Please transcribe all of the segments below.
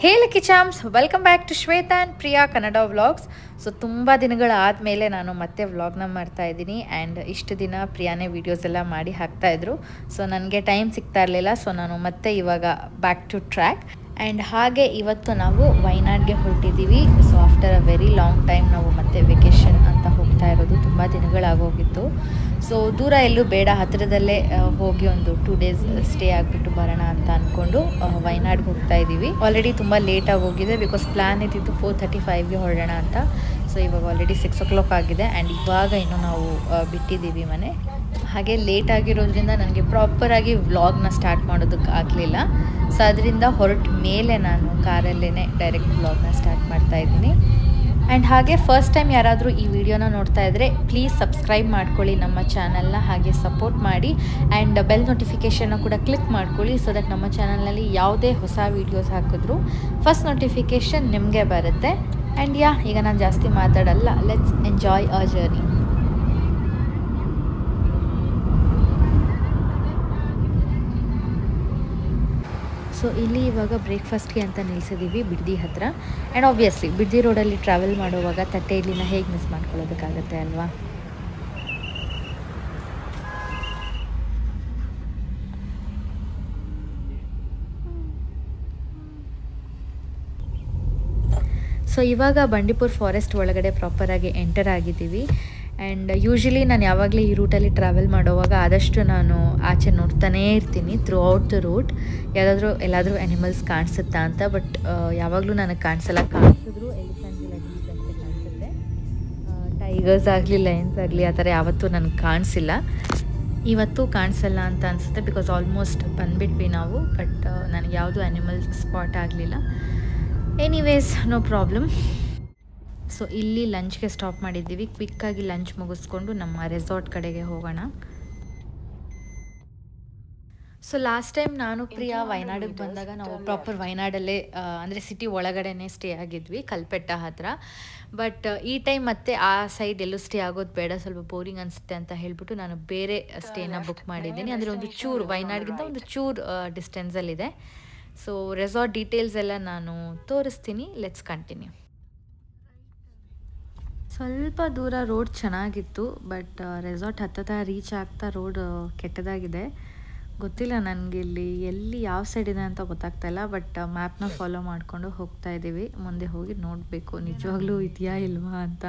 Hey lucky charms, welcome back to Shweta and Priya Kannada vlogs. So ತುಂಬ ದಿನಗಳಾದಮೇಲೆ ನಾನು ಮತ್ತೆ ವ್ಲಾಗ್ನ ಮಾಡ್ತಾ ಇದ್ದೀನಿ. ಆ್ಯಂಡ್ ಇಷ್ಟು ದಿನ ಪ್ರಿಯಾನೇ ವೀಡಿಯೋಸ್ ಎಲ್ಲ ಮಾಡಿ ಹಾಕ್ತಾಯಿದ್ರು. ಸೊ ನನಗೆ ಟೈಮ್ ಸಿಗ್ತಾ ಇರಲಿಲ್ಲ. ಸೊ ನಾನು ಮತ್ತೆ ಇವಾಗ ಬ್ಯಾಕ್ ಟು ಟ್ರ್ಯಾಕ್. ಆ್ಯಂಡ್ ಹಾಗೆ ಇವತ್ತು ನಾವು ವಯನಾಡ್ಗೆ ಹೊರಟಿದ್ದೀವಿ. So after a very long time ನಾವು ಮತ್ತೆ ವೆಕೇಷನ್ ಅಂತ ಹೋಗ್ತಾ ಇರೋದು. ತುಂಬ ದಿನಗಳಾಗೋಗಿತ್ತು. ಸೊ ದೂರ ಎಲ್ಲೂ ಬೇಡ, ಹತ್ತಿರದಲ್ಲೇ ಹೋಗಿ ಒಂದು 2 days ಸ್ಟೇ ಆಗಿಬಿಟ್ಟು ಬರೋಣ ಅಂತ ಅಂದ್ಕೊಂಡು ವಯನಾಡ್ಗೆ ಹೋಗ್ತಾ ಇದ್ದೀವಿ. ಆಲ್ರೆಡಿ ತುಂಬ ಲೇಟಾಗಿ ಹೋಗಿದೆ, ಬಿಕಾಸ್ ಪ್ಲ್ಯಾನ್ ಇದ್ದಿದ್ದು 4:35ಗೆ ಹೊರಡೋಣ ಅಂತ. ಸೊ ಇವಾಗ ಆಲ್ರೆಡಿ 6 o'clock ಆಗಿದೆ. ಆ್ಯಂಡ್ ಇವಾಗ ಇನ್ನೂ ನಾವು ಬಿಟ್ಟಿದ್ದೀವಿ ಮನೆ. ಹಾಗೆ ಲೇಟ್ ಆಗಿರೋದ್ರಿಂದ ನನಗೆ ಪ್ರಾಪರಾಗಿ ವ್ಲಾಗ್ನ ಸ್ಟಾರ್ಟ್ ಮಾಡೋದಕ್ಕೆ ಆಗಲಿಲ್ಲ. ಸೊ ಅದರಿಂದ ಹೊರಟ ಮೇಲೆ ನಾನು ಕಾರಲ್ಲೇ ಡೈರೆಕ್ಟ್ ವ್ಲಾಗ್ನ ಸ್ಟಾರ್ಟ್ ಮಾಡ್ತಾ ಇದ್ದೀನಿ. ಆ್ಯಂಡ್ ಹಾಗೆ ಫಸ್ಟ್ ಟೈಮ್ ಯಾರಾದರೂ ಈ ವಿಡಿಯೋನ ನೋಡ್ತಾ ಇದ್ದರೆ ಪ್ಲೀಸ್ ಸಬ್ಸ್ಕ್ರೈಬ್ ಮಾಡ್ಕೊಳ್ಳಿ ನಮ್ಮ ಚಾನಲ್ನ, ಹಾಗೆ ಸಪೋರ್ಟ್ ಮಾಡಿ. ಆ್ಯಂಡ್ ಬೆಲ್ ನೋಟಿಫಿಕೇಷನ್ನ ಕೂಡ ಕ್ಲಿಕ್ ಮಾಡ್ಕೊಳ್ಳಿ, ಸೊ ದಟ್ ನಮ್ಮ ಚಾನಲ್ನಲ್ಲಿ ಯಾವುದೇ ಹೊಸ ವೀಡಿಯೋಸ್ ಹಾಕಿದ್ರೂ ಫಸ್ಟ್ ನೋಟಿಫಿಕೇಷನ್ ನಿಮಗೆ ಬರುತ್ತೆ. ಆ್ಯಂಡ್ ಈಗ ನಾನು ಜಾಸ್ತಿ ಮಾತಾಡಲ್ಲ, let's enjoy a journey. So ಇಲ್ಲಿ ಇವಾಗ ಬ್ರೇಕ್ಫಾಸ್ಟ್ಗೆ ಅಂತ ನಿಲ್ಲಿಸಿದ್ದೀವಿ ಬಿಡ್ದಿ ಹತ್ರ. ಆ್ಯಂಡ್ ಆಬ್ವಿಯಸ್ಲಿ ಬಿಡ್ದಿ ರೋಡಲ್ಲಿ ಟ್ರಾವೆಲ್ ಮಾಡುವಾಗ ತಟ್ಟೆ ಇಡ್ಲಿನ ಹೇಗೆ ಮಿಸ್ ಮಾಡ್ಕೊಳ್ಳೋದಕ್ಕಾಗತ್ತೆ ಅಲ್ವಾ. ಸೊ ಇವಾಗ ಬಂಡೀಪುರ್ ಫಾರೆಸ್ಟ್ ಒಳಗಡೆ ಪ್ರಾಪರಾಗಿ ಎಂಟರ್ ಆಗಿದ್ದೀವಿ. ಆ್ಯಂಡ್ ಯೂಶ್ವಲಿ ನಾನು ಯಾವಾಗಲೇ ಈ ರೂಟಲ್ಲಿ ಟ್ರಾವೆಲ್ ಮಾಡೋವಾಗ ಆದಷ್ಟು ನಾನು ಆಚೆ ನೋಡ್ತಾನೇ ಇರ್ತೀನಿ ಥ್ರೂ ಔಟ್ ದ ರೂಟ್, ಎಲ್ಲಾದರೂ ಆ್ಯನಿಮಲ್ಸ್ ಕಾಣಿಸುತ್ತಾ ಅಂತ. ಬಟ್ ಯಾವಾಗಲೂ ನನಗೆ ಕಾಣಿಸಲ್ಲ. ಕಾಣಿಸಿದ್ರು ಎಲಿಫೆಂಟ್ಸ್ ಅಷ್ಟೇ ಕಾಣಿಸುತ್ತೆ. ಟೈಗರ್ಸ್ ಆಗಲಿ, ಲಯನ್ಸ್ ಆಗಲಿ ಆ ಥರ ಯಾವತ್ತೂ ನನಗೆ ಕಾಣಿಸಿಲ್ಲ. ಇವತ್ತು ಕಾಣಿಸಲ್ಲ ಅಂತ ಅನಿಸುತ್ತೆ, ಬಿಕಾಸ್ ಆಲ್ಮೋಸ್ಟ್ ಬಂದುಬಿಟ್ವಿ ನಾವು. ಬಟ್ ನನಗೆ ಯಾವುದೂ ಆ್ಯನಿಮಲ್ಸ್ ಸ್ಪಾಟ್ ಆಗಲಿಲ್ಲ. Anyways, no problem. ಸೊ ಇಲ್ಲಿ ಲಂಚ್ಗೆ ಸ್ಟಾಪ್ ಮಾಡಿದ್ದೀವಿ. ಕ್ವಿಕ್ಕಾಗಿ ಲಂಚ್ ಮುಗಿಸ್ಕೊಂಡು ನಮ್ಮ ರೆಸಾರ್ಟ್ ಕಡೆಗೆ ಹೋಗೋಣ. ಸೊ ಲಾಸ್ಟ್ ಟೈಮ್ ನಾನು ಪ್ರಿಯಾ ವಯನಾಡಿಗೆ ಬಂದಾಗ ನಾವು ಪ್ರಾಪರ್ ವಯನಾಡಲ್ಲೇ ಅಂದರೆ ಸಿಟಿ ಒಳಗಡೆನೇ ಸ್ಟೇ ಆಗಿದ್ವಿ, ಕಲ್ಪೆಟ್ಟ ಹತ್ರ. ಬಟ್ ಈ ಟೈಮ್ ಮತ್ತೆ ಆ ಸೈಡ್ ಎಲ್ಲೂ ಸ್ಟೇ ಆಗೋದು ಬೇಡ, ಸ್ವಲ್ಪ ಬೋರಿಂಗ್ ಅನಿಸುತ್ತೆ ಅಂತ ಹೇಳ್ಬಿಟ್ಟು ನಾನು ಬೇರೆ ಸ್ಟೇನ ಬುಕ್ ಮಾಡಿದ್ದೀನಿ. ಅಂದರೆ ಒಂದು ಚೂರು ವಯನಾಡ್ಗಿಂತ ಒಂದು ಚೂರು ಡಿಸ್ಟೆನ್ಸಲ್ಲಿದೆ. ಸೊ ರೆಸಾರ್ಟ್ ಡೀಟೇಲ್ಸ್ ಎಲ್ಲ ನಾನು ತೋರಿಸ್ತೀನಿ. Let's continue. ಸ್ವಲ್ಪ ದೂರ ರೋಡ್ ಚೆನ್ನಾಗಿತ್ತು, ಬಟ್ ರೆಸಾರ್ಟ್ ಹತ್ತತ್ತ ರೀಚ್ ಆಗ್ತಾ ರೋಡ್ ಕೆಟ್ಟದಾಗಿದೆ. ಗೊತ್ತಿಲ್ಲ ನನಗೆ ಇಲ್ಲಿ ಎಲ್ಲಿ ಯಾವ ಸೈಡ್ ಇದೆ ಅಂತ ಗೊತ್ತಾಗ್ತಾ ಇಲ್ಲ. ಬಟ್ ಮ್ಯಾಪ್ನ ಫಾಲೋ ಮಾಡಿಕೊಂಡು ಹೋಗ್ತಾ ಇದ್ದೀವಿ. ಮುಂದೆ ಹೋಗಿ ನೋಡಬೇಕು ನಿಜವಾಗ್ಲೂ ಇದೆಯಾ ಇಲ್ವಾ ಅಂತ.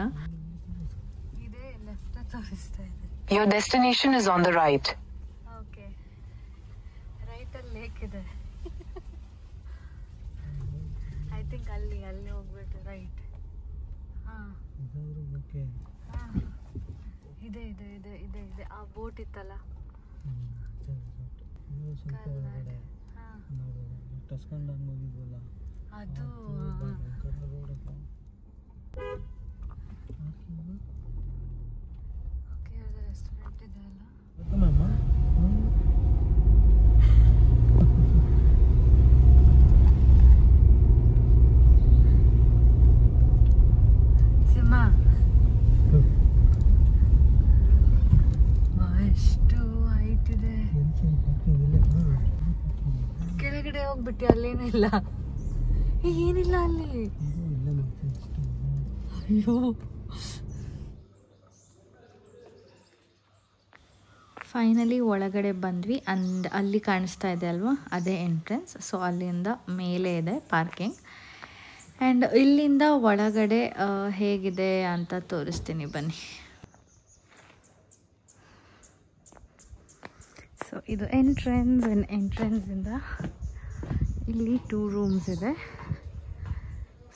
Your destination is on the right. Okay, right ಅಲ್ಲಿ ಲೇಕ್ ಇದೆ. ಐ ಥಿಂಕ್ ಅಲ್ಲಿ ಹೋಗ್ಬೇಕು. ರೈಟ್. ಇದೆ ಆ ಬೋಟ್ ಇತ್ತಲ್ಲ, ಅದು. ಓಕೆ, ಅದು ರೆಸ್ಟೋರೆಂಟ್ ಇದೆ ಅಲ್ಲ. ಕೆಳಗಡೆ ಹೋಗ್ಬಿಟ್ಟು ಅಲ್ಲೇನೂ ಇಲ್ಲ. ಏನಿಲ್ಲ ಅಲ್ಲಿ. ಅಯ್ಯೋ, ಫೈನಲಿ ಒಳಗಡೆ ಬಂದ್ವಿ. ಅಂಡ್ ಅಲ್ಲಿ ಕಾಣಿಸ್ತಾ ಇದೆ ಅಲ್ವಾ, ಅದೇ ಎಂಟ್ರೆನ್ಸ್. ಸೊ ಅಲ್ಲಿಂದ ಮೇಲೆ ಇದೆ ಪಾರ್ಕಿಂಗ್. ಆ್ಯಂಡ್ ಇಲ್ಲಿಂದ ಒಳಗಡೆ ಹೇಗಿದೆ ಅಂತ ತೋರಿಸ್ತೀನಿ ಬನ್ನಿ. ಸೊ ಇದು ಎಂಟ್ರೆನ್ಸಿಂದ ಇಲ್ಲಿ 2 ರೂಮ್ಸ್ ಇದೆ.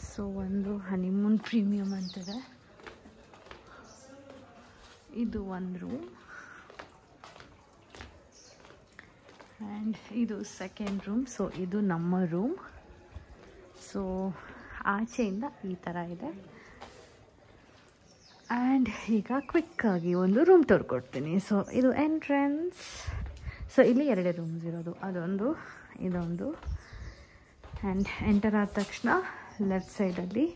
ಸೊ ಒಂದು ಹನಿಮೂನ್ ಪ್ರೀಮಿಯಮ್ ಅಂತಿದೆ, ಇದು ಒಂದು ರೂಮ್. ಆ್ಯಂಡ್ ಇದು ಸೆಕೆಂಡ್ ರೂಮ್. ಸೊ ಇದು ನಮ್ಮ ರೂಮ್. ಸೊ ಆಚೆಯಿಂದ ಈ ಥರ ಇದೆ. ಆ್ಯಂಡ್ ಈಗ ಕ್ವಿಕ್ಕಾಗಿ ಒಂದು ರೂಮ್ ತೋರ್ಕೊಡ್ತೀನಿ. ಸೊ ಇದು ಎಂಟ್ರೆನ್ಸ್. ಸೊ ಇಲ್ಲಿ 2 ರೂಮ್ಸ್ ಇರೋದು, ಅದೊಂದು ಇದೊಂದು. ಆ್ಯಂಡ್ ಎಂಟರ್ ಆದ ತಕ್ಷಣ ಲೆಫ್ಟ್ ಸೈಡಲ್ಲಿ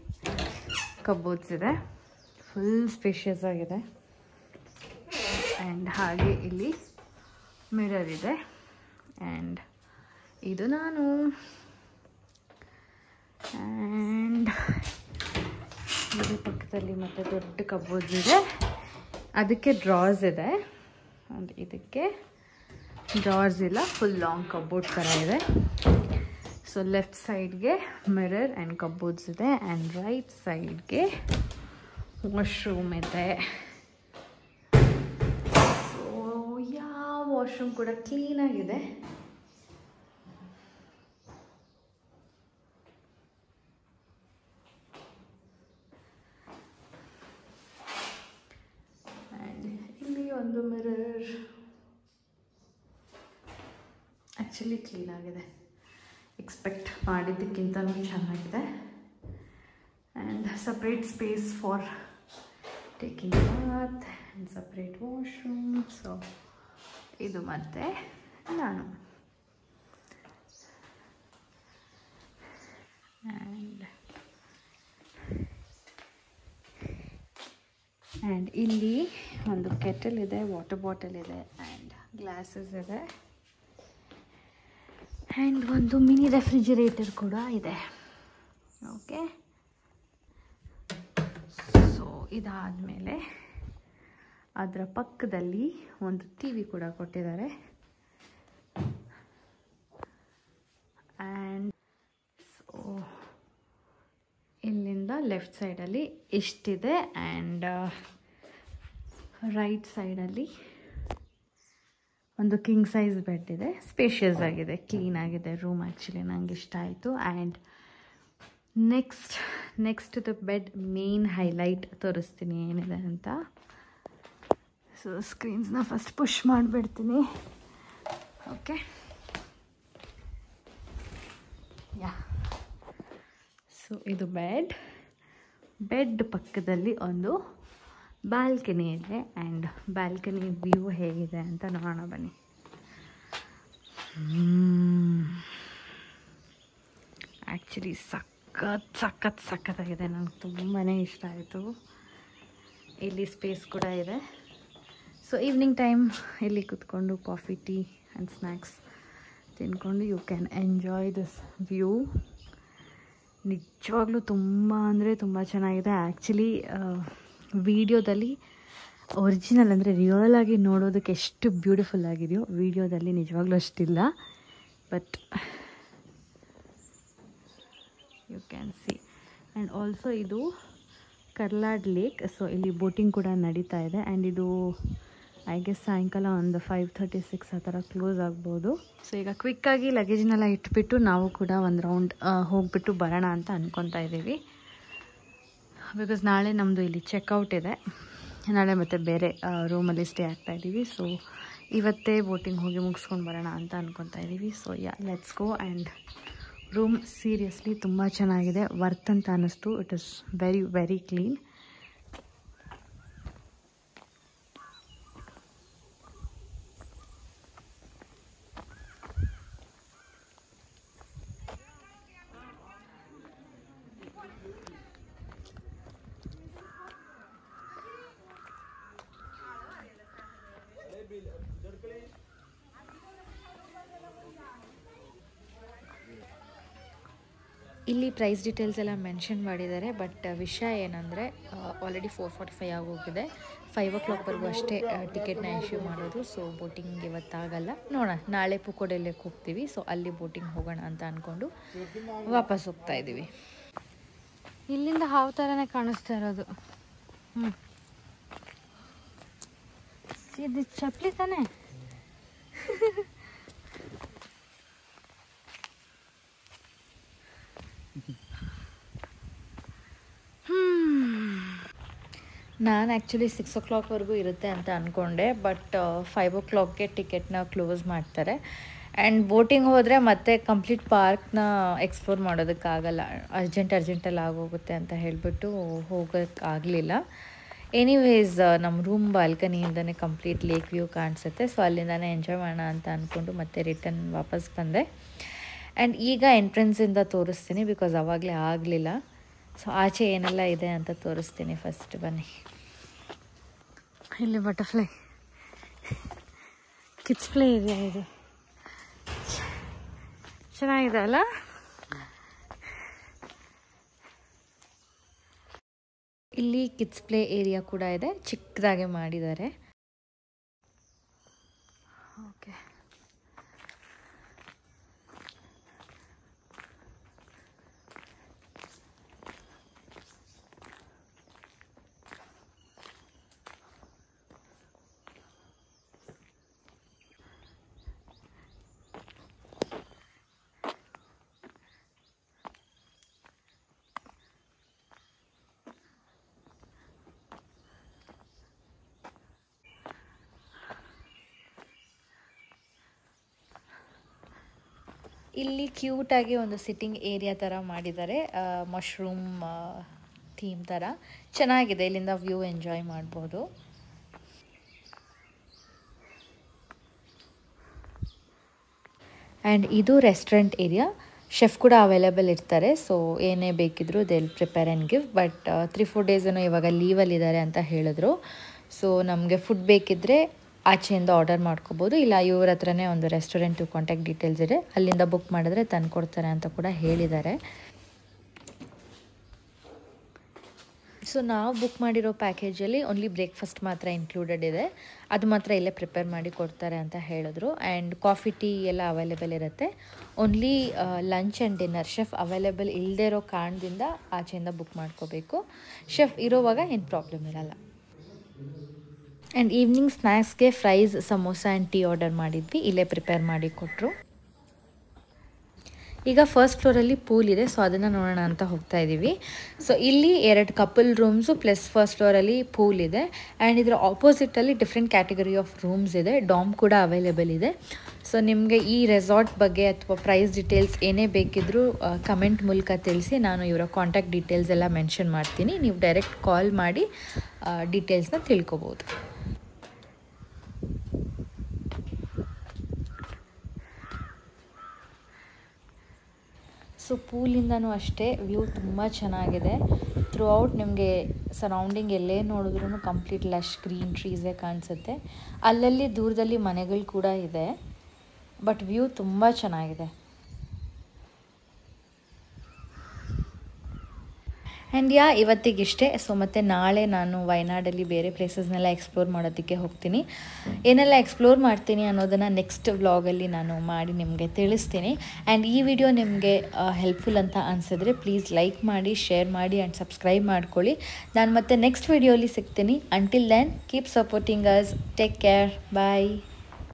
ಕಬೋರ್ಡ್ಸ್ ಇದೆ, ಫುಲ್ ಸ್ಪೇಷಿಯಸ್ ಆಗಿದೆ. ಆ್ಯಂಡ್ ಹಾಗೆ ಇಲ್ಲಿ ಮಿರರ್ ಇದೆ. ಆ್ಯಂಡ್ ಇದು ನಾನು ಆ್ಯಂಡ್ ಇದ್ರ ಪಕ್ಕದಲ್ಲಿ ಮತ್ತೆ ದೊಡ್ಡ ಕಬೋರ್ಡ್ಸ್ ಇದೆ, ಅದಕ್ಕೆ ಡ್ರಾಸ್ ಇದೆ. ಆ್ಯಂಡ್ ಇದಕ್ಕೆ ಡ್ರಾರ್ಸ್ ಇಲ್ಲ, ಫುಲ್ ಲಾಂಗ್ ಕಬೋರ್ಡ್ ಥರ ಇದೆ. ಸೊ ಲೆಫ್ಟ್ ಸೈಡ್ಗೆ ಮಿರರ್ ಆ್ಯಂಡ್ ಕಬೋರ್ಡ್ಸ್ ಇದೆ, ಆ್ಯಂಡ್ ರೈಟ್ ಸೈಡ್ಗೆ ವಾಶ್ರೂಮ್ ಇದೆ. ಸೊ ಯಾವ ವಾಶ್ರೂಮ್ ಕೂಡ ಕ್ಲೀನಾಗಿದೆ. ಆ್ಯಂಡ್ ಇಲ್ಲಿ ಒಂದು ಮಿರರ್, ಆ್ಯಕ್ಚುಲಿ ಕ್ಲೀನಾಗಿದೆ, ಎಕ್ಸ್ಪೆಕ್ಟ್ ಮಾಡಿದ್ದಕ್ಕಿಂತಲೂ ಚೆನ್ನಾಗಿದೆ. And separate space for taking Baat and separate washroom. So ಇದು ಮತ್ತೆ ನಾನು. ಆ್ಯಂಡ್ ಇಲ್ಲಿ ಒಂದು ಕೆಟಲ್ ಇದೆ, ವಾಟರ್ ಬಾಟಲ್ ಇದೆ, ಆ್ಯಂಡ್ ಗ್ಲಾಸಸ್ ಇದೆ, ಆ್ಯಂಡ್ ಒಂದು ಮಿನಿ ರೆಫ್ರಿಜಿರೇಟರ್ ಕೂಡ ಇದೆ. ಓಕೆ, ಸೊ ಇದಾದಮೇಲೆ ಅದರ ಪಕ್ಕದಲ್ಲಿ ಒಂದು ಟಿ ವಿ ಕೂಡ ಕೊಟ್ಟಿದ್ದಾರೆ. ಆ್ಯಂಡ್ ಸೊ ಇಲ್ಲಿಂದ ಲೆಫ್ಟ್ ಸೈಡಲ್ಲಿ ಇಷ್ಟಿದೆ, ಆ್ಯಂಡ್ ರೈಟ್ ಸೈಡಲ್ಲಿ ಒಂದು ಕಿಂಗ್ ಸೈಜ್ ಬೆಡ್ ಇದೆ. ಸ್ಪೇಷಿಯಸ್ ಆಗಿದೆ, ಕ್ಲೀನ್ ಆಗಿದೆ ರೂಮ್. ಆ್ಯಕ್ಚುಲಿ ನನಗೆ ಇಷ್ಟ ಆಯಿತು. And next the bed main highlight ತೋರಿಸ್ತೀನಿ ಏನಿದೆ ಅಂತ. ಸೊ ಸ್ಕ್ರೀನ್ಸ್ನ ಫಸ್ಟ್ ಪುಷ್ ಮಾಡಿಬಿಡ್ತೀನಿ. ಓಕೆ, ಯಾ, ಸೊ ಇದು ಬೆಡ್ ಪಕ್ಕದಲ್ಲಿ ಒಂದು ಬಾಲ್ಕನಿ ಇದೆ. ಆ್ಯಂಡ್ ಬಾಲ್ಕನಿ ವ್ಯೂ ಹೇಗಿದೆ ಅಂತ ನೋಡೋಣ ಬನ್ನಿ. ಆ್ಯಕ್ಚುಲಿ ಸಖತ್ತಾಗಿದೆ, ನನಗೆ ತುಂಬಾ ಇಷ್ಟ ಆಯಿತು. ಇಲ್ಲಿ ಸ್ಪೇಸ್ ಕೂಡ ಇದೆ. ಸೊ ಈವ್ನಿಂಗ್ ಟೈಮ್ ಇಲ್ಲಿ ಕೂತ್ಕೊಂಡು ಕಾಫಿ, ಟೀ ಆ್ಯಂಡ್ ಸ್ನ್ಯಾಕ್ಸ್ ತಿನ್ಕೊಂಡು you can enjoy this view. ನಿಜವಾಗ್ಲೂ ತುಂಬ ಅಂದರೆ ತುಂಬ ಚೆನ್ನಾಗಿದೆ. ಆ್ಯಕ್ಚುಲಿ ವಿಡಿಯೋದಲ್ಲಿ ಒರಿಜಿನಲ್ ಅಂದರೆ ರಿಯಲ್ ಆಗಿ ನೋಡೋದಕ್ಕೆ ಎಷ್ಟು ಬ್ಯೂಟಿಫುಲ್ ಆಗಿದೆಯೋ ವಿಡಿಯೋದಲ್ಲಿ ನಿಜವಾಗ್ಲೂ ಅಷ್ಟಿಲ್ಲ. But you can see. And also ಇದು ಕರ್ಲಾಡ್ ಲೇಕ್. ಸೊ ಇಲ್ಲಿ ಬೋಟಿಂಗ್ ಕೂಡ ನಡೀತಾ ಇದೆ. ಆ್ಯಂಡ್ ಇದು ಐ ಗೆಸ್ ಸಾಯಂಕಾಲ ಒಂದು 5:36 ಆ ಥರ ಕ್ಲೋಸ್ ಆಗ್ಬೋದು. ಸೊ ಈಗ ಕ್ವಿಕ್ಕಾಗಿ ಲಗೇಜ್ನೆಲ್ಲ ಇಟ್ಬಿಟ್ಟು ನಾವು ಕೂಡ ಒಂದು ರೌಂಡ್ ಹೋಗಿಬಿಟ್ಟು ಬರೋಣ ಅಂತ ಅಂದ್ಕೊತಾ ಇದ್ದೀವಿ. ಬಿಕಾಸ್ ನಾಳೆ ನಮ್ಮದು ಇಲ್ಲಿ ಚೆಕ್ಔಟ್ ಇದೆ. ನಾಳೆ ಮತ್ತೆ ಬೇರೆ ರೂಮಲ್ಲಿ ಸ್ಟೇ ಆಗ್ತಾಯಿದ್ದೀವಿ. ಸೊ ಇವತ್ತೇ ಬೋಟಿಂಗ್ ಹೋಗಿ ಮುಗಿಸ್ಕೊಂಡು ಬರೋಣ ಅಂತ ಅಂದ್ಕೊತಾ ಇದ್ದೀವಿ. So yeah, let's go. And room seriously ತುಂಬ ಚೆನ್ನಾಗಿದೆ, ವರ್ತ್ ಅಂತ ಅನ್ನಿಸ್ತು. It is very very clean. ಇಲ್ಲಿ ಪ್ರೈಸ್ ಡೀಟೇಲ್ಸ್ ಎಲ್ಲ ಮೆನ್ಷನ್ ಮಾಡಿದ್ದಾರೆ. ಬಟ್ ವಿಷಯ ಏನಂದರೆ ಆಲ್ರೆಡಿ 4:45 ಆಗೋಗಿದೆ. 5 o'clockವರೆಗೂ ಅಷ್ಟೇ ಟಿಕೆಟ್ನ ಇಶ್ಯೂ ಮಾಡೋದು. ಸೊ ಬೋಟಿಂಗ್ ಇವತ್ತಾಗಲ್ಲ, ನೋಡೋಣ ನಾಳೆ ಪುಕೋಡೆಲ್ಲೇಗೆ ಹೋಗ್ತೀವಿ. ಸೊ ಅಲ್ಲಿ ಬೋಟಿಂಗ್ ಹೋಗೋಣ ಅಂತ ಅಂದ್ಕೊಂಡು ವಾಪಸ್ ಹೋಗ್ತಾ ಇದ್ದೀವಿ. ಇಲ್ಲಿಂದ ಹಾವು ಥರನೇ ಕಾಣಿಸ್ತಾ ಇರೋದು. ಇದು ಚಪ್ಪಲಿ ತಾನೇ. ನಾನು ಆ್ಯಕ್ಚುಲಿ 6 o'clockವರೆಗೂ ಇರುತ್ತೆ ಅಂತ ಅಂದ್ಕೊಂಡೆ. ಬಟ್ 5 o'clockಗೆ ಟಿಕೆಟ್ನ ಕ್ಲೋಸ್ ಮಾಡ್ತಾರೆ. ಆ್ಯಂಡ್ ಬೋಟಿಂಗ್ ಹೋದರೆ ಮತ್ತೆ ಕಂಪ್ಲೀಟ್ ಪಾರ್ಕ್ನ ಎಕ್ಸ್ಪ್ಲೋರ್ ಮಾಡೋದಕ್ಕಾಗಲ್ಲ, ಅರ್ಜೆಂಟಲ್ಲಿ ಆಗೋಗುತ್ತೆ ಅಂತ ಹೇಳಿಬಿಟ್ಟು ಹೋಗೋಕ್ಕಾಗಲಿಲ್ಲ. ಎನಿವೇಸ್ ನಮ್ಮ ರೂಮ್ ಬಾಲ್ಕನಿಯಿಂದನೇ ಕಂಪ್ಲೀಟ್ ಲೇಕ್ ವ್ಯೂ ಕಾಣಿಸುತ್ತೆ. ಸೊ ಅಲ್ಲಿಂದನೇ ಎಂಜಾಯ್ ಮಾಡೋಣ ಅಂತ ಅಂದ್ಕೊಂಡು ಮತ್ತೆ ರಿಟರ್ನ್ ವಾಪಸ್ ಬಂದೆ. ಆ್ಯಂಡ್ ಈಗ ಎಂಟ್ರೆನ್ಸಿಂದ ತೋರಿಸ್ತೀನಿ, ಬಿಕಾಸ್ ಆವಾಗಲೇ ಆಗಲಿಲ್ಲ. ಸೊ ಆಚೆ ಏನೆಲ್ಲ ಇದೆ ಅಂತ ತೋರಿಸ್ತೀನಿ. ಫಸ್ಟ್ ಬನ್ನಿ, ಇಲ್ಲಿ ಬಟರ್ಫ್ಲೈ ಕಿಡ್ಸ್ ಪ್ಲೇ ಏರಿಯಾ ಇದು. ಚೆನ್ನಾಗಿದೆ ಅಲ್ಲ? ಇಲ್ಲಿ ಕಿಡ್ಸ್ ಪ್ಲೇ ಏರಿಯಾ ಕೂಡ ಇದೆ, ಚಿಕ್ಕದಾಗೆ ಮಾಡಿದ್ದಾರೆ. ಓಕೆ, ಇಲ್ಲಿ ಕ್ಯೂಟಾಗಿ ಒಂದು ಸಿಟ್ಟಿಂಗ್ ಏರಿಯಾ ಥರ ಮಾಡಿದ್ದಾರೆ, ಮಶ್ರೂಮ್ ಥೀಮ್ ಥರ ಚೆನ್ನಾಗಿದೆ. ಇಲ್ಲಿಂದ ವ್ಯೂ ಎಂಜಾಯ್ ಮಾಡ್ಬೋದು. ಆ್ಯಂಡ್ ಇದು ರೆಸ್ಟೋರೆಂಟ್ ಏರಿಯಾ, ಶೆಫ್ ಕೂಡ ಅವೈಲೇಬಲ್ ಇರ್ತಾರೆ. ಸೊ ಏನೇ ಬೇಕಿದ್ರು they will prepare and give. But 3-4 days ಇವಾಗ ಲೀವಲ್ಲಿದ್ದಾರೆ ಅಂತ ಹೇಳಿದ್ರು. ಸೊ ನಮಗೆ ಫುಡ್ ಬೇಕಿದ್ದರೆ ಆಚೆಯಿಂದ ಆರ್ಡರ್ ಮಾಡ್ಕೋಬೋದು, ಇಲ್ಲ ಇವ್ರ ಹತ್ರನೇ ಒಂದು ರೆಸ್ಟೋರೆಂಟು ಕಾಂಟ್ಯಾಕ್ಟ್ ಡೀಟೇಲ್ಸ್ ಇದೆ, ಅಲ್ಲಿಂದ ಬುಕ್ ಮಾಡಿದ್ರೆ ತಂದು ಕೊಡ್ತಾರೆ ಅಂತ ಕೂಡ ಹೇಳಿದ್ದಾರೆ. ಸೊ ನಾವು ಬುಕ್ ಮಾಡಿರೋ ಪ್ಯಾಕೇಜಲ್ಲಿ ಓನ್ಲಿ ಬ್ರೇಕ್ಫಾಸ್ಟ್ ಮಾತ್ರ ಇನ್ಕ್ಲೂಡೆಡ್ ಇದೆ, ಅದು ಮಾತ್ರ ಇಲ್ಲೇ ಪ್ರಿಪೇರ್ ಮಾಡಿ ಕೊಡ್ತಾರೆ ಅಂತ ಹೇಳಿದ್ರು. ಆ್ಯಂಡ್ ಕಾಫಿ ಟೀ ಎಲ್ಲ ಅವೈಲೇಬಲ್ ಇರುತ್ತೆ. Only lunch and dinner chef available ಇಲ್ಲದೇ ಇರೋ ಕಾರಣದಿಂದ ಆಚೆಯಿಂದ ಬುಕ್ ಮಾಡ್ಕೋಬೇಕು. ಶೆಫ್ ಇರೋವಾಗ ಏನು ಪ್ರಾಬ್ಲಮ್ ಇರಲ್ಲ. ಆ್ಯಂಡ್ ಈವ್ನಿಂಗ್ ಸ್ನ್ಯಾಕ್ಸ್ಗೆ fries, samosa and tea order ಮಾಡಿದ್ವಿ, ಇಲ್ಲೇ ಪ್ರಿಪೇರ್ ಮಾಡಿ ಕೊಟ್ಟರು. ಈಗ ಫಸ್ಟ್ ಫ್ಲೋರಲ್ಲಿ ಪೂಲ್ ಇದೆ, ಸೊ ಅದನ್ನು ನೋಡೋಣ ಅಂತ ಹೋಗ್ತಾ ಇದ್ದೀವಿ. ಸೊ ಇಲ್ಲಿ 2 ಕಪಲ್ ರೂಮ್ಸು ಪ್ಲಸ್ ಫಸ್ಟ್ ಫ್ಲೋರಲ್ಲಿ ಪೂಲ್ ಇದೆ. ಆ್ಯಂಡ್ ಇದರ ಆಪೋಸಿಟಲ್ಲಿ ಡಿಫ್ರೆಂಟ್ ಕ್ಯಾಟಗರಿ ಆಫ್ ರೂಮ್ಸ್ ಇದೆ, ಡಾಮ್ ಕೂಡ ಅವೈಲೇಬಲ್ ಇದೆ. ಸೊ ನಿಮಗೆ ಈ ರೆಸಾರ್ಟ್ ಬಗ್ಗೆ ಅಥವಾ ಪ್ರೈಸ್ ಡೀಟೇಲ್ಸ್ ಏನೇ ಬೇಕಿದ್ದರೂ ಕಮೆಂಟ್ ಮೂಲಕ ತಿಳಿಸಿ, ನಾನು ಇವರ ಕಾಂಟ್ಯಾಕ್ಟ್ ಡೀಟೇಲ್ಸ್ ಎಲ್ಲ ಮೆನ್ಷನ್ ಮಾಡ್ತೀನಿ. ನೀವು ಡೈರೆಕ್ಟ್ ಕಾಲ್ ಮಾಡಿ ಡೀಟೇಲ್ಸ್ನ ತಿಳ್ಕೊಬೋದು. ಸೊ ಪೂಲಿಂದನೂ ಅಷ್ಟೇ ವ್ಯೂ ತುಂಬ ಚೆನ್ನಾಗಿದೆ. ಥ್ರೂ ಔಟ್ ನಿಮಗೆ ಸರೌಂಡಿಂಗ್ ಎಲ್ಲೇ ನೋಡಿದ್ರೂ ಕಂಪ್ಲೀಟ್ ಲಶ್ ಗ್ರೀನ್ ಟ್ರೀಸೇ ಕಾಣಿಸುತ್ತೆ. ಅಲ್ಲಲ್ಲಿ ದೂರದಲ್ಲಿ ಮನೆಗಳು ಕೂಡ ಇದೆ, ಬಟ್ ವ್ಯೂ ತುಂಬ ಚೆನ್ನಾಗಿದೆ. ಆ್ಯಂಡ್ ಇವತ್ತಿಗಿಷ್ಟೇ. ಸೊ ಮತ್ತು ನಾಳೆ ನಾನು ವಯನಾಡಲ್ಲಿ ಬೇರೆ ಪ್ಲೇಸಸ್ನೆಲ್ಲ ಎಕ್ಸ್ಪ್ಲೋರ್ ಮಾಡೋದಕ್ಕೆ ಹೋಗ್ತೀನಿ. ಏನೆಲ್ಲ ಎಕ್ಸ್ಪ್ಲೋರ್ ಮಾಡ್ತೀನಿ ಅನ್ನೋದನ್ನು ನೆಕ್ಸ್ಟ್ ವ್ಲಾಗಲ್ಲಿ ನಾನು ಮಾಡಿ ನಿಮಗೆ ತಿಳಿಸ್ತೀನಿ. ಆ್ಯಂಡ್ ಈ ವಿಡಿಯೋ ನಿಮಗೆ ಹೆಲ್ಪ್ಫುಲ್ ಅಂತ ಅನಿಸಿದ್ರೆ ಪ್ಲೀಸ್ ಲೈಕ್ ಮಾಡಿ, ಶೇರ್ ಮಾಡಿ ಆ್ಯಂಡ್ ಸಬ್ಸ್ಕ್ರೈಬ್ ಮಾಡ್ಕೊಳ್ಳಿ. ನಾನು ಮತ್ತೆ ನೆಕ್ಸ್ಟ್ ವಿಡಿಯೋಲಿ ಸಿಗ್ತೀನಿ. Until then keep supporting us. Take care. ಬಾಯ್.